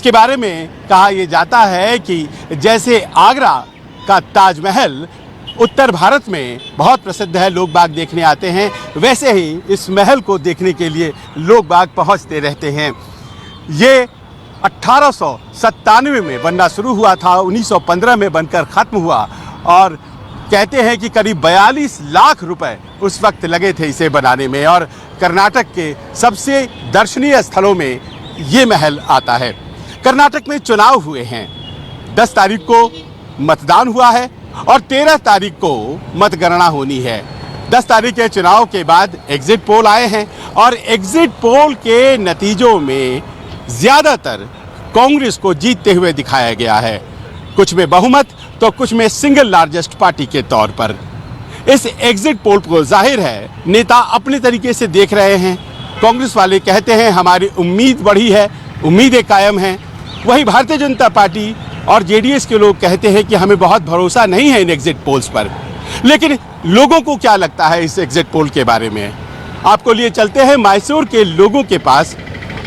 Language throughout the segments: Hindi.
इसके बारे में कहा यह जाता है कि जैसे आगरा का ताजमहल उत्तर भारत में बहुत प्रसिद्ध है, लोग बाग देखने आते हैं, वैसे ही इस महल को देखने के लिए लोग बाग पहुंचते रहते हैं। ये 1897 में बनना शुरू हुआ था, 1915 में बनकर ख़त्म हुआ और कहते हैं कि करीब 42 लाख रुपए उस वक्त लगे थे इसे बनाने में। और कर्नाटक के सबसे दर्शनीय स्थलों में ये महल आता है। कर्नाटक में चुनाव हुए हैं, 10 तारीख को मतदान हुआ है और 13 तारीख को मतगणना होनी है। 10 तारीख के चुनाव के बाद एग्जिट पोल आए हैं और एग्जिट पोल के नतीजों में ज़्यादातर कांग्रेस को जीतते हुए दिखाया गया है, कुछ में बहुमत तो कुछ में सिंगल लार्जेस्ट पार्टी के तौर पर। इस एग्जिट पोल को जाहिर है नेता अपने तरीके से देख रहे हैं। कांग्रेस वाले कहते हैं हमारी उम्मीद बढ़ी है, उम्मीदें कायम हैं। वहीं भारतीय जनता पार्टी और जेडीएस के लोग कहते हैं कि हमें बहुत भरोसा नहीं है इन एग्जिट पोल्स पर। लेकिन लोगों को क्या लगता है इस एग्जिट पोल के बारे में, आपको लिए चलते हैं मैसूर के लोगों के पास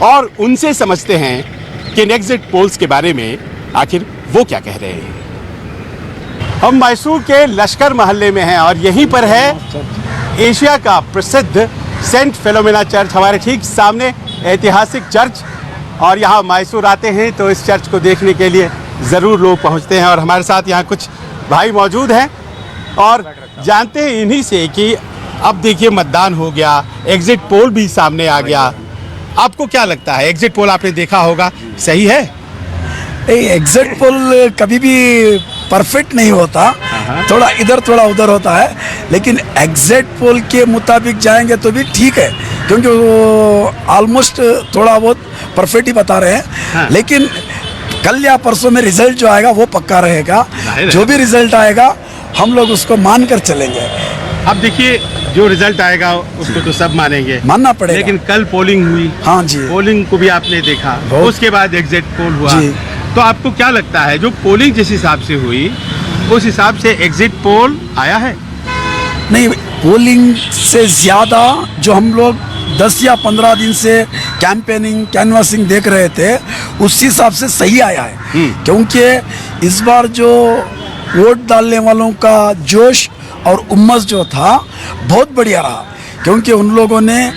और उनसे समझते हैं कि इन एग्जिट पोल्स के बारे में आखिर वो क्या कह रहे हैं। हम मैसूर के लश्कर मोहल्ले में हैं और यहीं पर है एशिया का प्रसिद्ध सेंट फिलोमिना चर्च, हमारे ठीक सामने ऐतिहासिक चर्च। और यहाँ मैसूर आते हैं तो इस चर्च को देखने के लिए ज़रूर लोग पहुँचते हैं। और हमारे साथ यहाँ कुछ भाई मौजूद हैं और जानते हैं इन्हीं से कि अब देखिए मतदान हो गया, एग्जिट पोल भी सामने आ गया। आपको क्या लगता है, एग्जिट पोल आपने देखा होगा, सही है? एग्जिट पोल कभी भी परफेक्ट नहीं होता, थोड़ा इधर थोड़ा उधर होता है, लेकिन एग्जिट पोल के मुताबिक जाएंगे तो भी ठीक है, क्योंकि वो ऑलमोस्ट थोड़ा बहुत परफेक्ट ही बता रहे हैं। हाँ। लेकिन कल या परसों में रिजल्ट जो आएगा वो पक्का रहेगा। जो भी रिजल्ट आएगा हम लोग उसको मान कर चलेंगे। अब देखिए जो रिजल्ट आएगा उसको तो सब मानेंगे, मानना पड़ेगा। लेकिन कल पोलिंग हुई, हाँ जी, पोलिंग को भी आपने देखा, उसके बाद एग्जिट पोल हुआ जी। तो आपको क्या लगता है जो पोलिंग जिस हिसाब से हुई उस हिसाब से एग्जिट पोल आया है? नहीं, पोलिंग से ज़्यादा जो हम लोग 10 या 15 दिन से कैंपेनिंग कैनवासिंग देख रहे थे उस हिसाब से सही आया है। क्योंकि इस बार जो वोट डालने वालों का जोश और उम्मस जो था बहुत बढ़िया रहा, क्योंकि उन लोगों ने,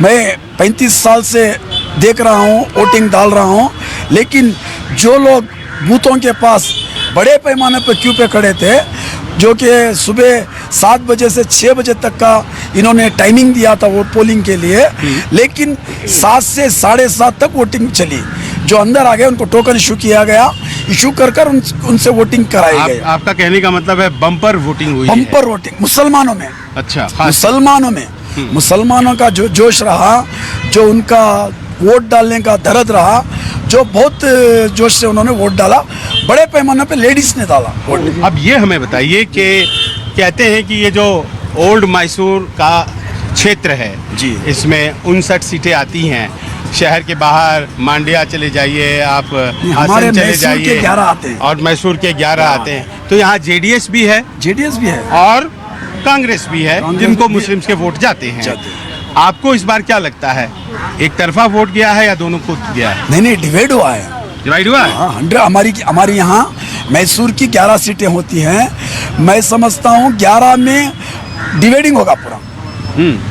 मैं 35 साल से देख रहा हूँ, वोटिंग डाल रहा हूँ, लेकिन जो लोग बूथों के पास बड़े पैमाने पर क्यू पे खड़े थे, जो कि सुबह 7 बजे से 6 बजे तक का इन्होंने टाइमिंग दिया था वोट पोलिंग के लिए, लेकिन 7 से 7:30 तक वोटिंग चली। जो अंदर आ गए उनको टोकन इशू किया गया, इशू कर उनसे वोटिंग कराई गई। आपका कहने का मतलब है बम्पर वोटिंग हुई है? बम्पर वोटिंग मुसलमानों में। अच्छा, मुसलमानों में, मुसलमानों का जो जोश रहा, जो उनका वोट डालने का दर्द रहा, जो बहुत जोश से उन्होंने वोट डाला, बड़े पैमाने पे लेडीज ने डाला वोट। अब ये हमें बताइए कि कहते हैं कि ये जो ओल्ड मैसूर का क्षेत्र है जी, इसमें 59 सीटें आती हैं। शहर के बाहर मांड्या चले जाइए, आप हासन चले जाइए, 11 आते हैं और मैसूर के 11 आते हैं। तो यहाँ जेडीएस भी है, जेडीएस भी है और कांग्रेस भी है, जिनको मुस्लिम्स के वोट जाते हैं। आपको इस बार क्या लगता है, एक तरफा वोट गया है या दोनों को गया है? नहीं, डिवाइड हुआ है। डिवाइड हुआ है? 100 हमारी यहाँ मैसूर की 11 सीटें होती हैं। मैं समझता हूँ 11 में डिवाइडिंग होगा पूरा,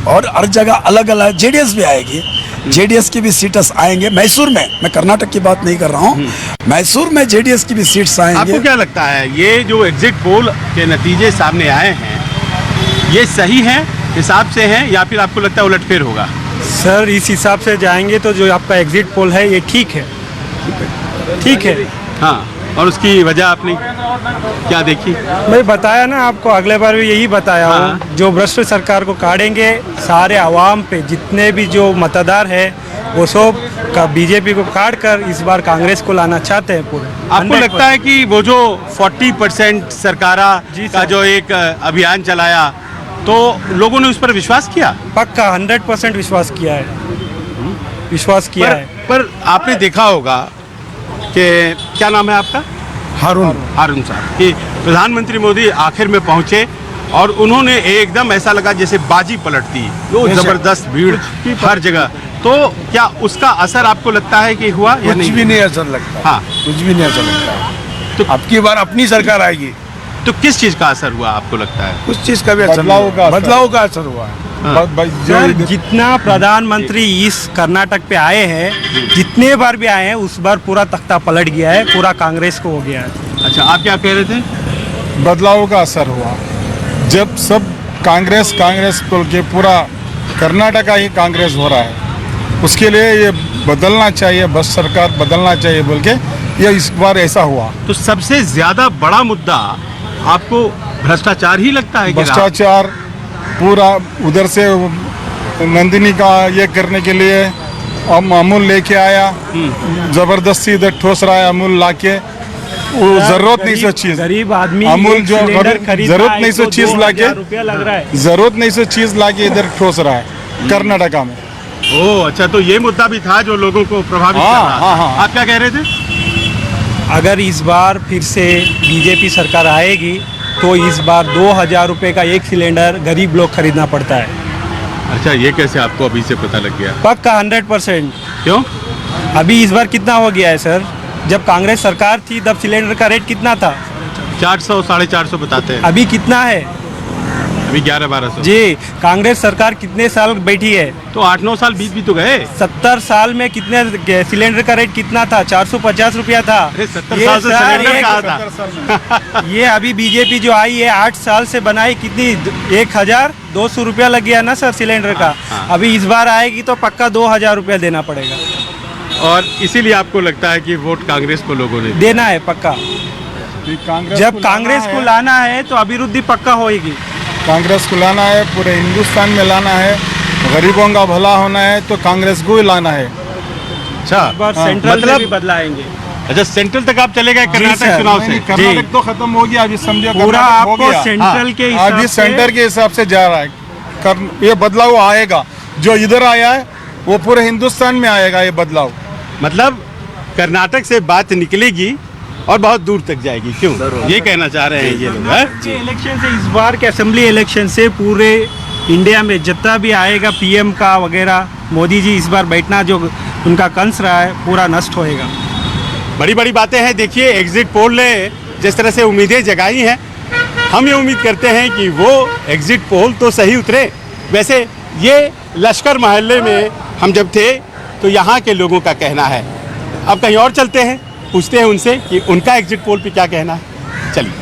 और हर जगह अलग अलग जेडीएस भी आएगी, जेडीएस की भी सीट्स आएंगे मैसूर में। मैं कर्नाटक की बात नहीं कर रहा हूँ, मैसूर में जेडीएस की भी सीट्स आएंगे। आपको क्या लगता है ये जो एग्जिट पोल के नतीजे सामने आए हैं ये सही है, हिसाब से हैं, या फिर आपको लगता है उलटफेर होगा? सर इस हिसाब से जाएंगे तो जो आपका एग्जिट पोल है ये ठीक है, ठीक है। हाँ, और उसकी वजह आपने क्या देखी? मैं बताया ना आपको, अगले बार भी यही बताया हूँ। जो भ्रष्ट सरकार को काटेंगे, सारे आवाम पे जितने भी जो मतदार है वो सब का बीजेपी को काट कर इस बार कांग्रेस को लाना चाहते हैं पूरे। आपको लगता है कि वो जो 40% सरकारा का जो एक अभियान चलाया तो लोगों ने उस पर विश्वास किया? पक्का 100% विश्वास किया है, विश्वास किया है। पर आपने देखा होगा कि क्या नाम है आपका? हारून साहब, कि प्रधानमंत्री मोदी आखिर में पहुंचे और उन्होंने एकदम ऐसा लगा जैसे बाजी पलटती, वो जबरदस्त भीड़ हर जगह, तो क्या उसका असर आपको लगता है कि हुआ या कुछ नहीं? भी नहीं असर लगता। हाँ। कुछ भी नहीं असर लगता। तो- तो अब की बार अपनी सरकार आएगी, तो किस चीज का असर हुआ आपको लगता है? कुछ चीज का भी असर बदलाव नहीं का हुआ। असर। बदलाव का असर हुआ है। हाँ। सर जितना प्रधानमंत्री इस कर्नाटक पे आए हैं, जितने बार भी आए हैं उस बार पूरा तख्ता पलट गया है, पूरा कांग्रेस को हो गया है। अच्छा, आप क्या कह रहे थे? बदलाव का असर हुआ। जब सब कांग्रेस कांग्रेस बोल के पूरा कर्नाटक का ही कांग्रेस हो रहा है, उसके लिए ये बदलना चाहिए, बस सरकार बदलना चाहिए बोल के ये इस बार ऐसा हुआ। तो सबसे ज्यादा बड़ा मुद्दा आपको भ्रष्टाचार ही लगता है कि रहा? भ्रष्टाचार पूरा उधर से नंदिनी का ये करने के लिए अमूल लेके आया, जबरदस्ती इधर ठोस रहा है अमूल लाके, वो जरूरत नहीं सो चीज गरीब आदमी अमूल एक जो सिलेंडर खरीदना जरूरत है नहीं सो तो चीज 2000 लाके रुपया लग रहा है। जरूरत नहीं सो चीज लाके इधर ठोस रहा है कर्नाटका में। ओह, अच्छा, तो ये मुद्दा भी था जो लोगों को प्रभावित हाँ, कर रहा था। हाँ, हाँ। आप क्या कह रहे थे? अगर इस बार फिर से बीजेपी सरकार आएगी तो इस बार 2000 रुपये का एक सिलेंडर गरीब लोग खरीदना पड़ता है। अच्छा, ये कैसे आपको अभी से पता लग गया? पक्का 100%। क्यों? अभी इस बार कितना हो गया है सर? जब कांग्रेस सरकार थी तब सिलेंडर का रेट कितना था? 400 450 बताते हैं, अभी कितना है? अभी 1100-1200। जी, कांग्रेस सरकार कितने साल बैठी है? तो 8-9 साल बीत भी तो गए। 70 साल में कितने सिलेंडर का रेट कितना था? 450 रुपया था। अरे 70 ये साल से सर सिलेंडर एक- कहा था। ये अभी बीजेपी जो आई है 8 साल से बनाई, कितनी 1200 रुपया लग गया ना सर सिलेंडर का। हाँ। अभी इस बार आएगी तो पक्का 2000 रुपया देना पड़ेगा, और इसीलिए आपको लगता है कि वोट कांग्रेस को लोगों ने दिया? देना है पक्का। जब कांग्रेस को लाना है तो अभिवृद्धि पक्का होएगी। कांग्रेस को लाना है, पूरे हिंदुस्तान में लाना है, गरीबों का भला होना है तो कांग्रेस को ही लाना है। अच्छा, इस बार हाँ, सेंट्रल में मतलब- भी बदलाएंगे। अच्छा, सेंट्रल तक आप चले गए कर्नाटक सर। चुनाव नहीं, से? नहीं, कर्नाटक तो खत्म हो गया, अभी समझो पूरा कर्नाटक हो आपको गया। सेंट्रल के हिसाब अभी से सेंटर के हिसाब से जा रहा है। ये बदलाव आएगा, जो इधर आया है वो पूरे हिंदुस्तान में आएगा ये बदलाव। मतलब कर्नाटक से बात निकलेगी और बहुत दूर तक जाएगी। क्यों, ये कहना चाह रहे हैं ये लोग? हैं? के इलेक्शन से, इस बार के असेंबली इलेक्शन से पूरे इंडिया में जितना भी आएगा पीएम का वगैरह, मोदी जी इस बार बैठना जो उनका कंस रहा है पूरा नष्ट होएगा। बड़ी बड़ी बातें हैं। देखिए, एग्जिट पोल ने जिस तरह से उम्मीदें जगाई हैं, हम ये उम्मीद करते हैं कि वो एग्जिट पोल तो सही उतरे। वैसे ये लश्कर महल्ले में हम जब थे तो यहाँ के लोगों का कहना है। अब कहीं और चलते हैं, पूछते हैं उनसे कि उनका एग्जिट पोल पे क्या कहना है। चलिए।